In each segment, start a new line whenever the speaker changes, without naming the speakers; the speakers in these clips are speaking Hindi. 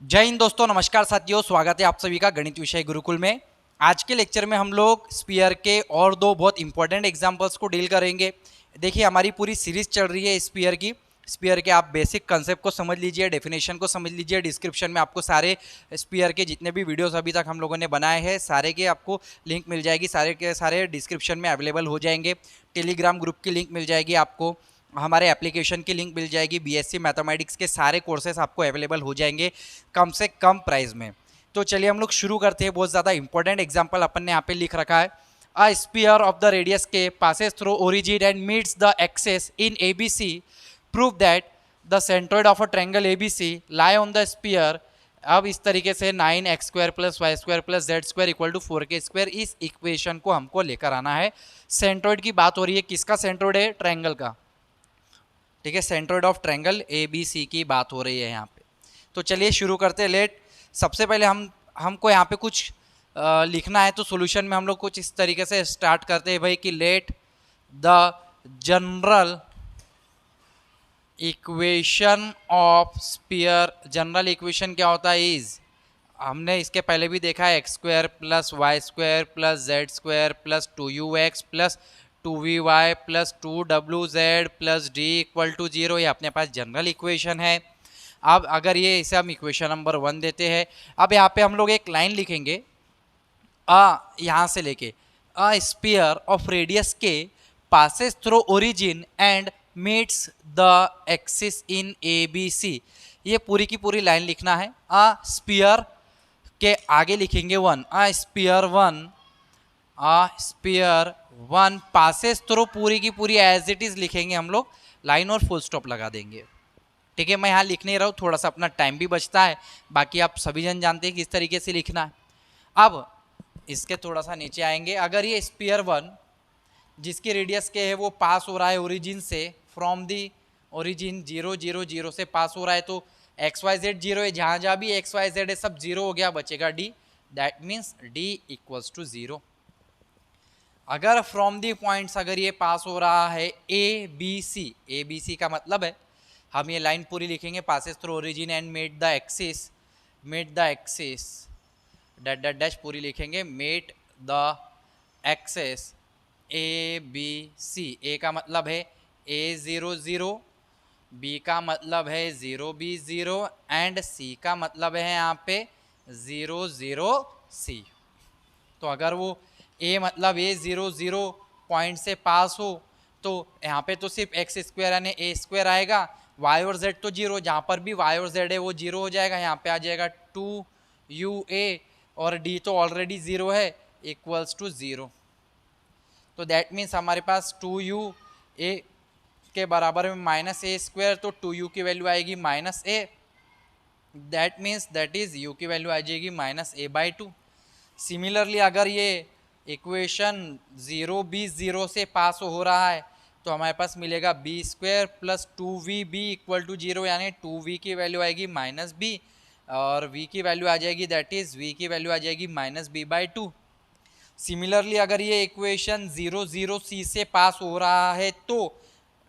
जय हिंद दोस्तों, नमस्कार साथियों, स्वागत है आप सभी का गणित विषय गुरुकुल में। आज के लेक्चर में हम लोग स्पीयर के और दो बहुत इंपॉर्टेंट एग्जांपल्स को डील करेंगे। देखिए, हमारी पूरी सीरीज चल रही है स्पीयर की। स्पीयर के आप बेसिक कंसेप्ट को समझ लीजिए, डेफिनेशन को समझ लीजिए। डिस्क्रिप्शन में आपको सारे स्पीयर के जितने भी वीडियोस अभी तक हम लोगों ने बनाए हैं सारे के आपको लिंक मिल जाएगी, सारे के सारे डिस्क्रिप्शन में अवेलेबल हो जाएंगे। टेलीग्राम ग्रुप की लिंक मिल जाएगी आपको, हमारे एप्लीकेशन की लिंक मिल जाएगी, बीएससी मैथमेटिक्स के सारे कोर्सेस आपको अवेलेबल हो जाएंगे कम से कम प्राइस में। तो चलिए हम लोग शुरू करते हैं। बहुत ज़्यादा इंपॉर्टेंट एग्जाम्पल अपन ने यहाँ पे लिख रखा है। A sphere of the radius के passes through origin and meets the axes in ABC, prove that the centroid of a triangle ABC lie on the sphere. अब इस तरीके से 9x² + y² + z² = 4k², इस इक्वेशन को हमको लेकर आना है। सेंट्रोइड की बात हो रही है, किसका सेंट्रोइड है? ट्रायंगल का। ठीक है, सेंट्रोइड ऑफ ट्रायंगल एबीसी की बात हो रही है यहाँ पे। तो चलिए शुरू करते हैं। लेट सबसे पहले हमको यहाँ पे कुछ लिखना है, तो सॉल्यूशन में हम लोग कुछ इस तरीके से स्टार्ट करते हैं भाई कि let the general equation of spear. General equation क्या होता है? इज, हमने इसके पहले भी देखा है, x² + y² + z² + 2ux + 2vy + 2wz + d = 0। ये अपने पास जनरल इक्वेशन है। अब अगर ये इसे हम इक्वेशन नंबर 1 देते हैं, अब यहाँ पे हम लोग एक लाइन लिखेंगे यहाँ से लेके अ स्पीयर ऑफ रेडियस के passes through origin and meets the axis in A B C. ये पूरी की पूरी लाइन लिखना है। अ स्पीयर के आगे लिखेंगे 1, अ स्पीयर 1 पासेस थ्रू, पूरी की पूरी एज इट इज लिखेंगे हम लोग, लाइन और फुल स्टॉप लगा देंगे। ठीक है, मैं यहाँ लिख नहीं रहा हूँ, थोड़ा सा अपना टाइम भी बचता है, बाकी आप सभी जन जानते हैं किस तरीके से लिखना है। अब इसके थोड़ा सा नीचे आएंगे। अगर ये स्पीयर 1 जिसकी रेडियस के है वो पास हो रहा है ओरिजिन से, फ्रॉम दी ओरिजिन 0 0 0 से पास हो रहा है, तो एक्स वाई जेड 0 है, जहाँ जहाँ भी एक्स वाई जेड है सब 0 हो गया, बचेगा डी। That means D = 0। अगर फ्रॉम दी पॉइंट्स अगर ये पास हो रहा है ए बी सी का मतलब है हम ये लाइन पूरी लिखेंगे, passes through origin and met the axis dot dot dash पूरी लिखेंगे, met the axes A B C. A का मतलब है A0 0, बी का मतलब है 0 B 0 एंड सी का मतलब है यहाँ पे 0 0 C। तो अगर वो ए मतलब A0 0 पॉइंट से पास हो तो यहाँ पे तो सिर्फ x² यानी A² आएगा, y और z तो 0, जहाँ पर भी y और z है वो 0 हो जाएगा, यहाँ पे आ जाएगा 2UA और d तो ऑलरेडी 0 है, = 0। तो दैट मीन्स हमारे पास 2UA के बराबर में -A², तो 2U की वैल्यू आएगी -A। That means that is U की वैल्यू आ जाएगी -A/2। सिमिलरली अगर ये इक्वेशन 0 B 0 से पास हो रहा है तो हमारे पास मिलेगा B² + 2VB = 0, यानी 2V की वैल्यू आएगी -B और V की वैल्यू आ जाएगी, दैट इज V की वैल्यू आ जाएगी -B/2। सिमिलरली अगर ये इक्वेशन 0 0 C से पास हो रहा है तो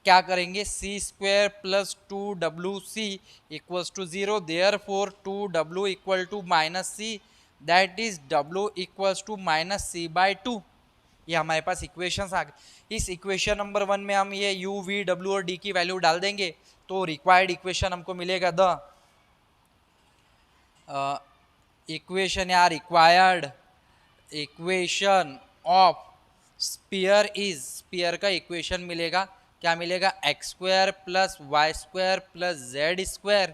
क्या करेंगे? C² + 2WC = 0, therefore 2W = -C, that is W = -C/2। ये हमारे पास इक्वेशंस आ गए। इस इक्वेशन नंबर 1 में हम ये U, V, W और D की वैल्यू डाल देंगे तो रिक्वायर्ड इक्वेशन हमको मिलेगा द इक्वेशन या required equation of sphere is, sphere का इक्वेशन मिलेगा, क्या मिलेगा? x² + y² + z²।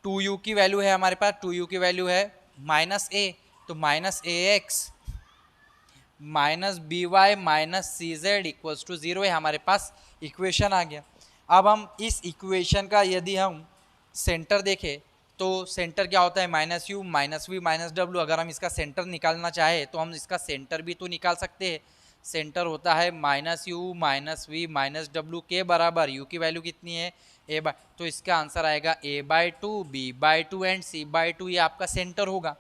2u की वैल्यू है हमारे पास, 2u की वैल्यू है -a, तो -ax -by -cz = 0 है, हमारे पास इक्वेशन आ गया। अब हम इस इक्वेशन का यदि हम सेंटर देखें तो सेंटर क्या होता है? -u -v -w। अगर हम इसका सेंटर निकालना चाहे तो हम इसका सेंटर भी तो निकाल सकते हैं। सेंटर होता है -u -v -w के बराबर। u की वैल्यू कितनी है? a/, तो इसका आंसर आएगा A/2 B/2 एंड C/2, ये आपका सेंटर होगा।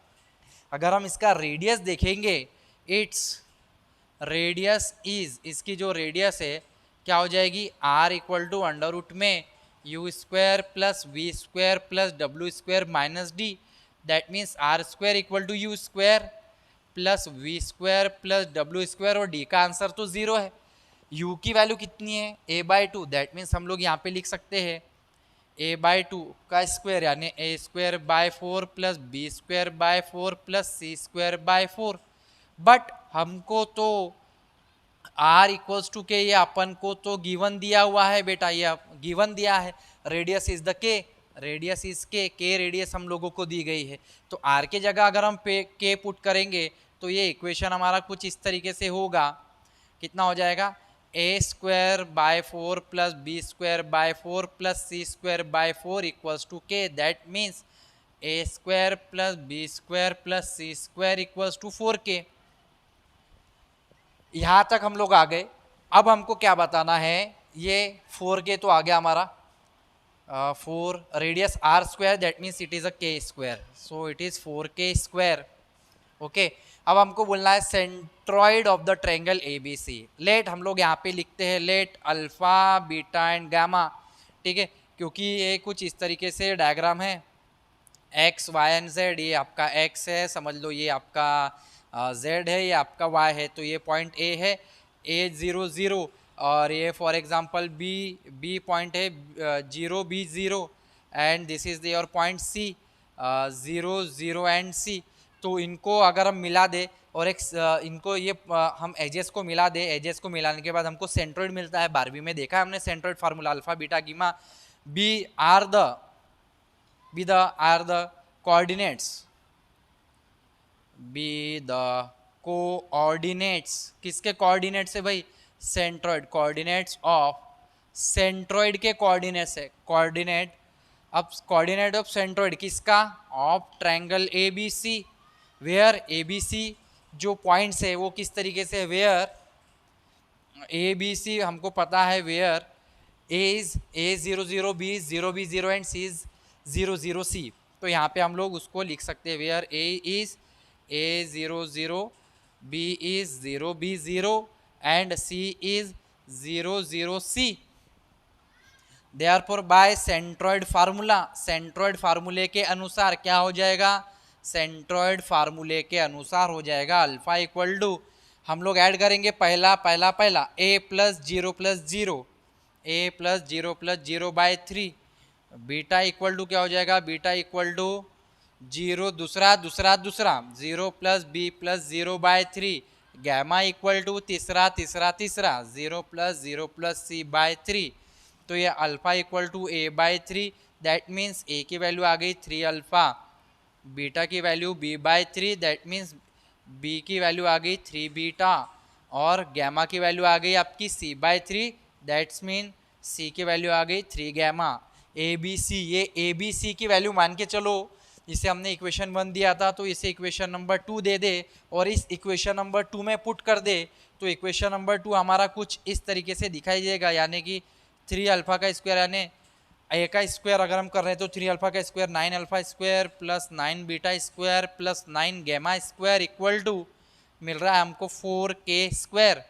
अगर हम इसका रेडियस देखेंगे, इट्स रेडियस इज, इसकी जो रेडियस है क्या हो जाएगी? R = √में U² + V² + W² - D। That means R square equal to U square plus V square plus W square, और डी का आंसर तो 0 है। u की वैल्यू कितनी है, a/2, दैट मीन्स हम लोग यहाँ पे लिख सकते हैं a/2 का स्क्वायर यानी a² plus b² plus c²4। But हमको तो r इक्वल्स टू के, ये अपन को तो गिवन दिया हुआ है बेटा, ये गिवन दिया है। रेडियस इज द के, रेडियस इज के रेडियस हम लोगों को दी गई है। तो r के जगह अगर हम के पुट करेंगे तो ये इक्वेशन हमारा कुछ इस तरीके से होगा। कितना हो जाएगा, a² plus b² plus c² equals to k, that means a² plus b² plus c² equals to 4k। यहाँ तक हम लोग आ गए। अब हमको क्या बताना है, ये 4k तो आ गया हमारा, 4 radius r², that means it is a k², so it is 4k²। Okay, अब हमको बोलना है centroid of the triangle ABC। Let हम लोग यहाँ पे लिखते हैं let alpha beta and gamma, ठीक है, क्योंकि ये कुछ इस तरीके से डायग्राम है, x y एंड z, ये आपका x है समझ लो, ये आपका z है, ये आपका y है। तो ये पॉइंट A है, A0 0, और ये फॉर एग्जांपल B पॉइंट है 0 B 0, and this is your point C 0 0 and C। तो इनको अगर हम मिला दे और एक इनको ये हम एजेस को मिला दे, एजेस को मिलाने के बाद हमको सेंट्रोइड मिलता है। 12वीं में देखा है हमने centroid formula, alpha beta gamma, be are the coordinates, be the coordinates, किसके कोऑर्डिनेट्स है भाई, सेंट्रोइड, कोऑर्डिनेट्स ऑफ सेंट्रोइड के कोऑर्डिनेट्स है, कोऑर्डिनेट, अब कोऑर्डिनेट ऑफ सेंट्रोइड किसका, of triangle ABC, where ABC जो पॉइंट्स है वो किस तरीके से, वेयर ABC हमको पता है, where A is A0 0, B is 0 B 0 and C is 0 0 C। तो यहाँ पे हम लोग उसको लिख सकते हैं, where A is A0 0, B is 0 B 0 and C is 0 0 C। Therefore by centroid formula, centroid फार्मूले के अनुसार क्या हो जाएगा, सेंट्रोइड फार्मूले के अनुसार हो जाएगा अल्फा इक्वल टू, हम लोग ऐड करेंगे पहला a plus 0 plus 0, a plus 0 by 3, beta equal to क्या हो जाएगा, बीटा इक्वल टू 0 दूसरा 0 plus b plus 0 by 3, gamma equal to तीसरा 0 प्लस c बाय 3। तो ये alpha equal to a by 3, that means a की वैल्यू आ गई 3 अल्फा, बीटा की value b by 3, that means b की वैल्यू आ गई 3 बीटा, और गैमा की वैल्यू आ गई आपकी c by 3, that's mean c की वैल्यू आ गई 3 गैमा। ABC, ये ABC की वैल्यू मान के चलो, इसे हमने इक्वेशन 1 दिया था तो इसे इक्वेशन नंबर 2 दे दे और इस इक्वेशन नंबर 2 में पुट कर दे, तो इक्वेशन नंबर 2 हमारा कुछ इस तरीके से दिखाई देगा, यानी कि 3 अल्फा का स्क्वायर यानी a का स्क्वायर अगर हम कर रहे हैं तो 3 अल्फा का square 9 alpha square plus 9 beta square plus 9 gamma square equal to मिल रहा है हमको 4k²।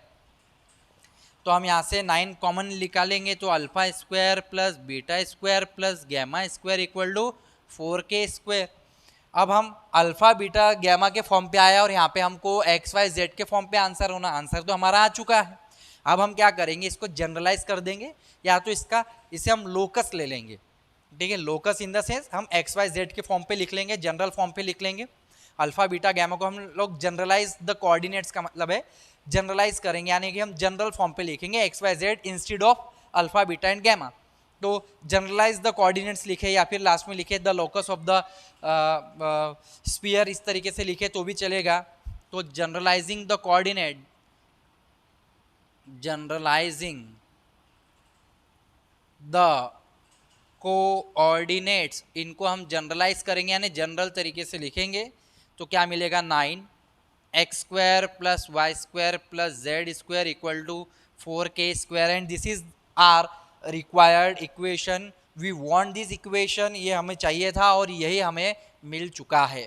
तो हम यहाँ से 9 कॉमन निकालेंगे तो alpha square plus beta square plus gamma square equal to 4k²। अब हम अल्फा बीटा गैमा के फॉर्म पे आया और यहाँ पे हमको एक्स वाई जेड के फॉर्म पे आंसर होना, आंसर तो हमारा आ चुका है। अब हम क्या करेंगे, इसको जनरलाइज कर देंगे या तो इसे हम लोकस ले लेंगे, ठीक है, लोकस इन द सेंस हम एक्स वाई जेड के फॉर्म पे लिख लेंगे, जनरल फॉर्म पे लिख लेंगे। अल्फा बीटा गैमा को हम लोग जनरलाइज द कोऑर्डिनेट्स का मतलब है जनरलाइज करेंगे, यानी कि हम जनरल फॉर्म पे लिखेंगे X Y Z instead of alpha beta and gamma. तो जनरलाइज द कोऑर्डिनेट्स लिखे या फिर लास्ट में लिखे the locus of the sphere, इस तरीके से लिखे तो भी चलेगा। तो generalizing the coordinate, generalizing the coordinates, इनको हम जनरलाइज करेंगे यानी जनरल तरीके से लिखेंगे तो क्या मिलेगा 9x² plus y² plus z² equal to 4k² and this is our required equation, we want this equation, ये हमें चाहिए था और यही हमें मिल चुका है।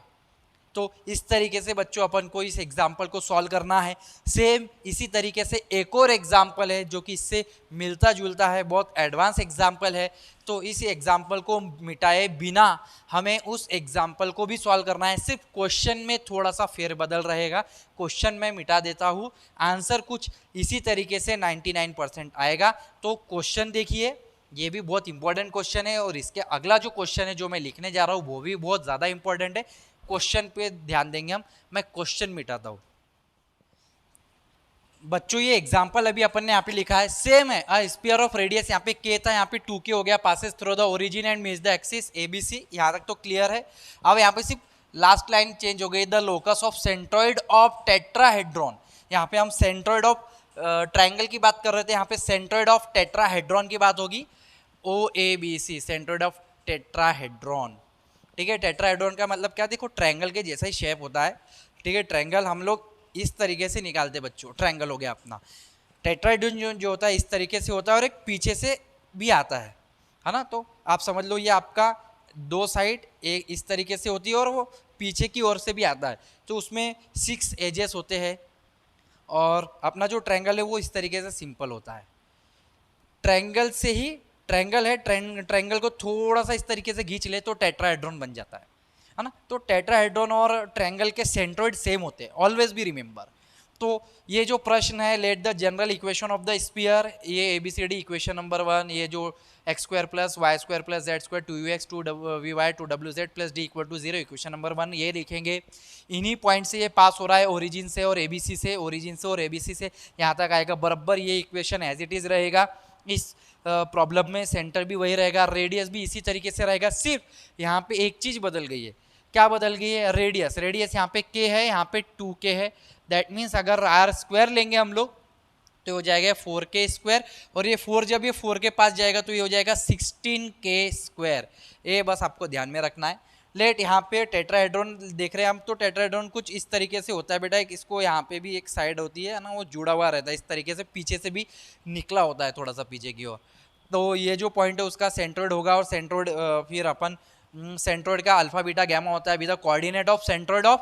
तो इस तरीके से बच्चों अपन को इस एग्जाम्पल को सॉल्व करना है। सेम इसी तरीके से एक और एग्जाम्पल है जो कि इससे मिलता जुलता है, बहुत एडवांस एग्जाम्पल है। तो इस एग्जाम्पल को मिटाए बिना हमें उस एग्जाम्पल को भी सॉल्व करना है। सिर्फ क्वेश्चन में थोड़ा सा फेरबदल रहेगा, क्वेश्चन में मिटा देता हूँ, आंसर कुछ इसी तरीके से 99% आएगा। तो क्वेश्चन देखिए, ये भी बहुत इंपॉर्टेंट क्वेश्चन है और इसके अगला जो क्वेश्चन है जो मैं लिखने जा रहा हूँ वो भी बहुत ज़्यादा इंपॉर्टेंट है। क्वेश्चन पे ध्यान देंगे हम। मैं क्वेश्चन मिटाता हूँ बच्चों। ये एग्जाम्पल अभी अपन ने यहाँ पे लिखा है, सेम है। अ स्फीयर ऑफ रेडियस, यहाँ पे के था, यहाँ पे 2k हो गया, passes through the origin and meets the axis ABC। यहाँ तक तो क्लियर है। अब यहाँ पे सिर्फ लास्ट लाइन चेंज हो गई, the locus of centroid of tetrahedron. यहाँ पे हम सेंट्रॉइड ऑफ ट्राइंगल की बात कर रहे थे, यहाँ पे सेंट्रॉइड ऑफ टेट्राहेड्रॉन की बात होगी। OABC, centroid of tetrahedron. ठीक है, टेट्राहेड्रॉन का मतलब क्या, देखो ट्रायंगल के जैसा ही शेप होता है। ठीक है, ट्रायंगल हम लोग इस तरीके से निकालते बच्चों, ट्रायंगल हो गया अपना। टेट्राहेड्रॉन जो होता है इस तरीके से होता है और एक पीछे से भी आता है ना। तो आप समझ लो ये आपका दो साइड एक इस तरीके से होती है और वो पीछे की ओर से भी आता है। तो उसमें 6 एजेस होते हैं और अपना जो ट्रायंगल है वो इस तरीके से सिंपल होता है। ट्रायंगल से ही ट्रायंगल है, ट्रायंगल को थोड़ा सा इस तरीके से खींच ले तो टेट्राहेड्रॉन बन जाता है ना। तो टेट्राहेड्रॉन और ट्रायंगल के सेंट्रोइड सेम होते हैं, ऑलवेज बी रिमेंबर। तो ये जो प्रश्न है, let the general equation of the sphere, ये ABCD इक्वेशन नंबर 1, ये जो x² + y² + z² 2ux 2vy 2wz + d = 0 equation number 1 ये लिखेंगे। इन्हीं पॉइंट से ये पास हो रहा है, ओरिजिन से और ABC से, ओरिजिन से और ABC से यहाँ तक आएगा बराबर। ये इक्वेशन एज इट इज़ रहेगा। इस प्रॉब्लम में सेंटर भी वही रहेगा, रेडियस भी इसी तरीके से रहेगा। सिर्फ यहाँ पे एक चीज़ बदल गई है। क्या बदल गई है? रेडियस। रेडियस यहाँ पे k है, यहाँ पे 2k है। दैट मीन्स अगर r² लेंगे हम लोग तो हो जाएगा 4k², और ये 4 जब ये 4 के पास जाएगा तो ये हो जाएगा 16k²। ये बस आपको ध्यान में रखना है। लेट यहाँ पे टेट्राहेड्रॉन देख रहे हैं हम, तो टेट्राहेड्रॉन कुछ इस तरीके से होता है बेटा। एक इसको यहाँ पे भी एक साइड होती है ना, वो जुड़ा हुआ रहता है इस तरीके से, पीछे से भी निकला होता है थोड़ा सा पीछे की ओर। तो ये जो पॉइंट है उसका सेंट्रोइड होगा, और सेंट्रोइड फिर अपन सेंट्रोइड का अल्फा बीटा गैमा होता है। With the coordinate of centroid of,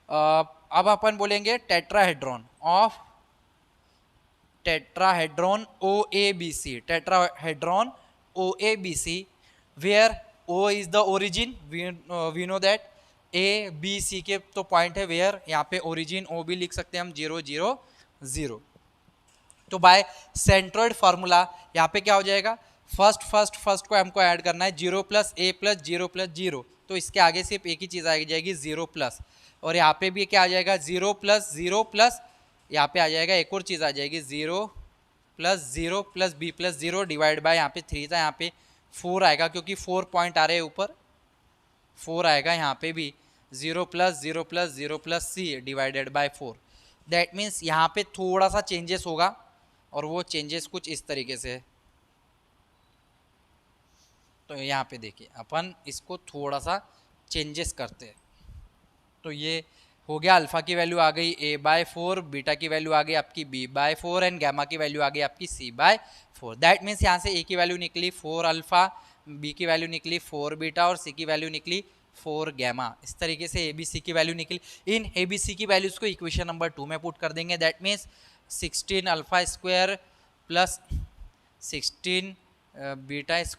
अब अपन बोलेंगे tetrahedron of tetrahedron OABC, tetrahedron OABC, where O is the origin, we know that ABC के तो पॉइंट है, where यहाँ पे ओरिजिन O भी लिख सकते हैं हम 0 0 0। तो बाय सेंट्रोइड फार्मूला यहाँ पे क्या हो जाएगा, फर्स्ट को हमको ऐड करना है 0 + a + 0 + 0। तो इसके आगे सिर्फ एक ही चीज़ आ जाएगी 0+, और यहाँ पे भी क्या आ जाएगा 0 + 0+, यहाँ पे आ जाएगा एक और चीज़ आ जाएगी 0 + 0 + b + 0 डिवाइड बाय, यहाँ पे 3 था, यहाँ पे 4 आएगा क्योंकि 4 पॉइंट आ रहे हैं ऊपर, 4 आएगा यहाँ पे भी 0 + 0 + 0 + c divided by 4। That means यहाँ पे थोड़ा सा चेंजेस होगा, और वो चेंजेस कुछ इस तरीके से है। तो यहाँ पे देखिए अपन इसको थोड़ा सा चेंजेस करते हैं। तो ये हो गया, अल्फा की वैल्यू आ गई a/4, बीटा की वैल्यू आ गई आपकी b/4 एंड गामा की वैल्यू आ गई आपकी c/4। दैट मीन्स यहाँ से a की वैल्यू निकली 4 अल्फा, b की वैल्यू निकली 4 बीटा और c की वैल्यू निकली 4 गैमा। इस तरीके से ABC की वैल्यू निकली। इन ABC की वैल्यूज़ को इक्वेशन नंबर 2 में पुट कर देंगे। That means 16 अल्फा² + 16 बीटा² +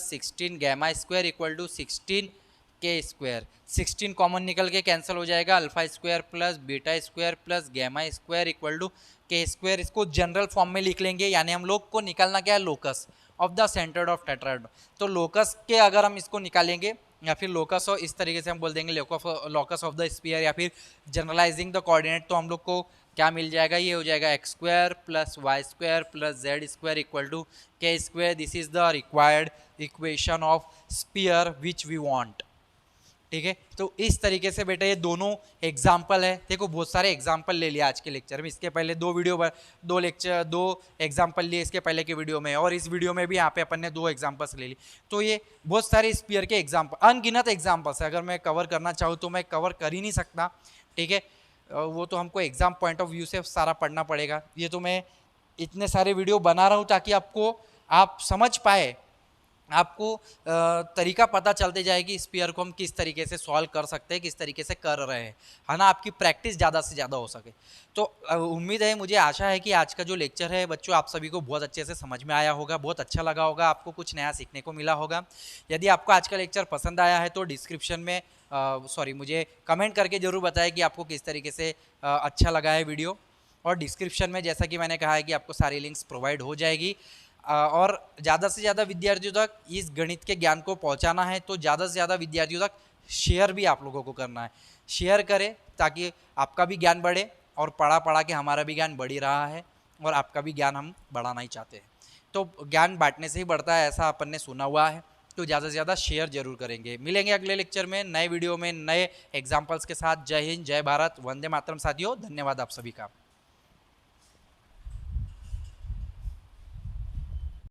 16 गैमा² = 16k²। 16 कॉमन निकल के कैंसिल हो जाएगा, अल्फा² + बीटा² + गैमा² = k²। इसको जनरल फॉर्म में लिख लेंगे, यानी हम लोग को निकालना क्या है, locus of the centroid of tetrahedron. तो लोकस के अगर हम इसको निकालेंगे, या फिर लोकस हो इस तरीके से हम बोल देंगे लोकस ऑफ द स्फीयर, या फिर जनरलाइजिंग द कोऑर्डिनेट, तो हम लोग को क्या मिल जाएगा, ये हो जाएगा x² + y² + z² = k²। This is the required equation of sphere which we want. ठीक है, तो इस तरीके से बेटा ये दोनों एग्जाम्पल है। देखो बहुत सारे एग्जाम्पल ले लिया आज के लेक्चर में, इसके पहले दो एग्जाम्पल लिए इसके पहले के वीडियो में, और इस वीडियो में भी यहाँ पे अपन ने 2 एग्जाम्पल्स ले ली। तो ये बहुत सारे स्फीयर के एग्जाम्पल, अनगिनत एग्जाम्पल्स है। अगर मैं कवर करना चाहूँ तो मैं कवर कर ही नहीं सकता। ठीक है, वो तो हमको एग्जाम पॉइंट ऑफ व्यू से सारा पढ़ना पड़ेगा। ये तो मैं इतने सारे वीडियो बना रहा हूँ ताकि आप समझ पाए आपको तरीका पता चलते जाएगी इस पेयर को हम किस तरीके से सॉल्व कर सकते हैं, किस तरीके से कर रहे हैं, है ना। आपकी प्रैक्टिस ज़्यादा से ज़्यादा हो सके। तो उम्मीद है, मुझे आशा है कि आज का जो लेक्चर है बच्चों आप सभी को बहुत अच्छे से समझ में आया होगा, बहुत अच्छा लगा होगा, आपको कुछ नया सीखने को मिला होगा। यदि आपको आज का लेक्चर पसंद आया है तो डिस्क्रिप्शन में मुझे कमेंट करके ज़रूर बताएं कि आपको किस तरीके से अच्छा लगा है वीडियो। और डिस्क्रिप्शन में जैसा कि मैंने कहा है कि आपको सारी लिंक्स प्रोवाइड हो जाएगी। और ज़्यादा से ज़्यादा विद्यार्थियों तक इस गणित के ज्ञान को पहुंचाना है तो ज़्यादा से ज़्यादा विद्यार्थियों तक शेयर भी आप लोगों को करना है। शेयर करें ताकि आपका भी ज्ञान बढ़े, और पढ़ा पढ़ा के हमारा भी ज्ञान बढ़ ही रहा है और आपका भी ज्ञान हम बढ़ाना ही चाहते हैं। तो ज्ञान बांटने से ही बढ़ता है, ऐसा अपन ने सुना हुआ है। तो ज़्यादा से ज़्यादा शेयर जरूर करेंगे। मिलेंगे अगले लेक्चर में नए वीडियो में नए एग्जाम्पल्स के साथ। जय हिंद, जय भारत, वंदे मातरम साथियों। धन्यवाद आप सभी का।